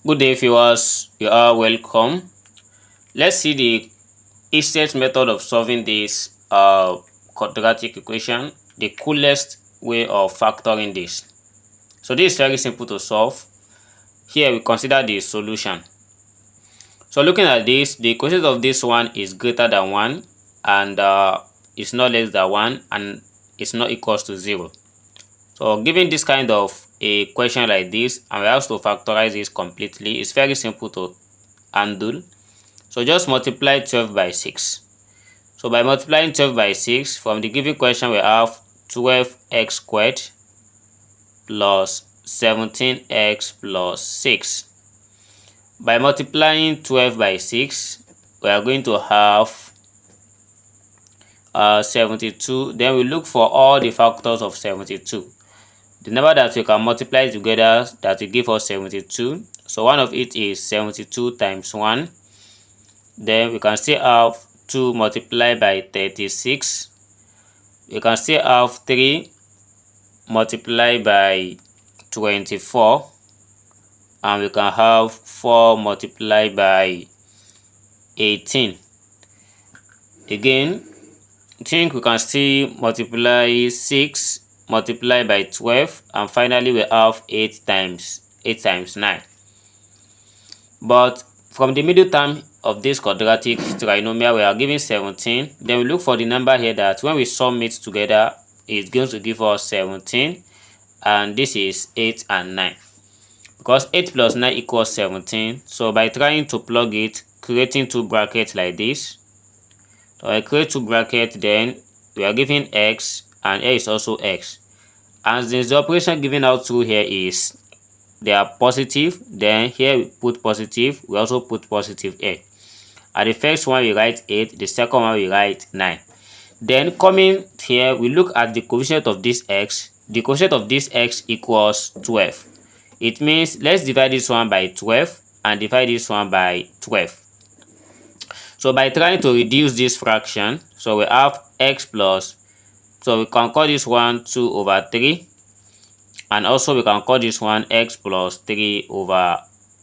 Good day, viewers. You are welcome. Let's see the easiest method of solving this quadratic equation, the coolest way of factoring this. So this is very simple to solve. Here we consider the solution. So looking at this, the quotient of this one is greater than 1 and it's not less than 1 and it's not equals to 0. So given this kind of a question like this and we have to factorize this completely, it's very simple to handle. So just multiply 12 by 6. So by multiplying 12 by 6, from the given question we have 12x squared plus 17x plus 6. By multiplying 12 by 6, we are going to have 72. Then we look for all the factors of 72. The number that we can multiply together that will give us 72. So one of it is 72 times 1. Then we can still have 2 multiplied by 36. We can still have 3 multiplied by 24. And we can have 4 multiplied by 18. Again, I think we can still multiply 6 multiplied by 12, and finally we have 8 times 9. But from the middle term of this quadratic trinomial, we are given 17. Then we look for the number here that when we sum it together, it's going to give us 17, and this is 8 and 9. Because 8 plus 9 equals 17, so by trying to plug it, creating two brackets like this, so I create two brackets, then we are given x, and here is also x. And since the operation given out through here is they are positive, then here we put positive, we also put positive here. At the first one we write 8, the second one we write 9. Then coming here, we look at the coefficient of this x. The coefficient of this x equals 12. It means let's divide this one by 12 and divide this one by 12. So by trying to reduce this fraction, so we have x plus, so we can call this one 2 over 3. And also we can call this one x plus 3 over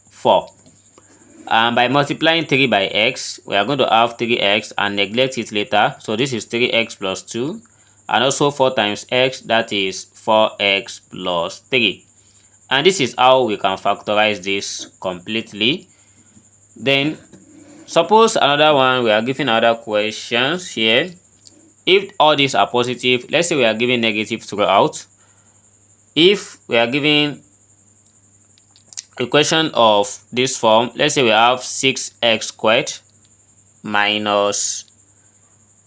4. And by multiplying 3 by x, we are going to have 3x and neglect it later. So this is 3x plus 2. And also 4 times x, that is 4x plus 3. And this is how we can factorize this completely. Then suppose another one, we are given other questions here. If all these are positive, let's say we are given negative throughout. If we are given a question of this form, let's say we have 6x squared minus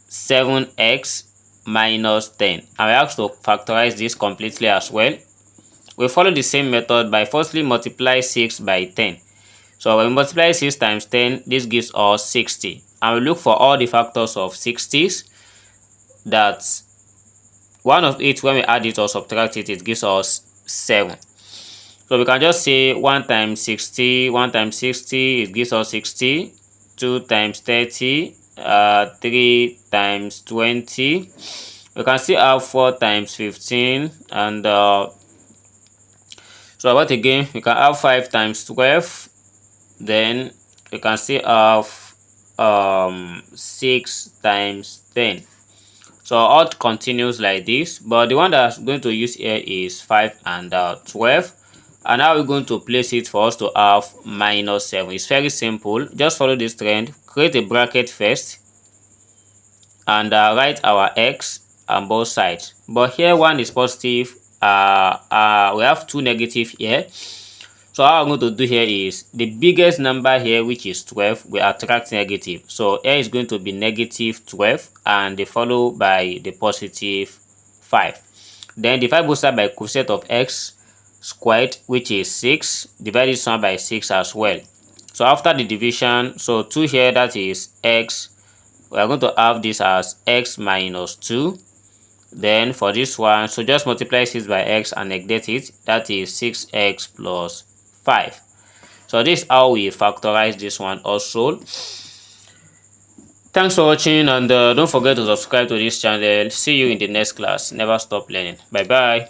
7x minus 10, and we have to factorize this completely as well. We follow the same method by firstly multiply 6 by 10. So when we multiply 6 times 10, this gives us 60. And we look for all the factors of 60s. That's one of it, when we add it or subtract it, it gives us 7. So we can just say 1 times 60, 1 times 60, it gives us 60. 2 times 30, 3 times 20. We can still have 4 times 15, and so what again, we can have 5 times 12. Then we can still have 6 times 10. So all continues like this, but the one that's going to use here is 5 and 12. And now we're going to place it for us to have minus 7. It's very simple. Just follow this trend. Create a bracket first and write our x on both sides. But here one is positive. We have 2 negative here. So how I'm going to do here is the biggest number here, which is 12, we attract negative. So here is going to be negative 12 and they follow by the positive 5. Then divide both sides by coefficient of x squared, which is 6. Divide this one by 6 as well. So after the division, so 2 here, that is x. We are going to have this as x minus 2. Then for this one, so just multiply 6 by x and neglect it. That is 6x plus 5. So this is how we factorize this one also. Thanks for watching, and don't forget to subscribe to this channel. See you in the next class. Never stop learning. Bye bye.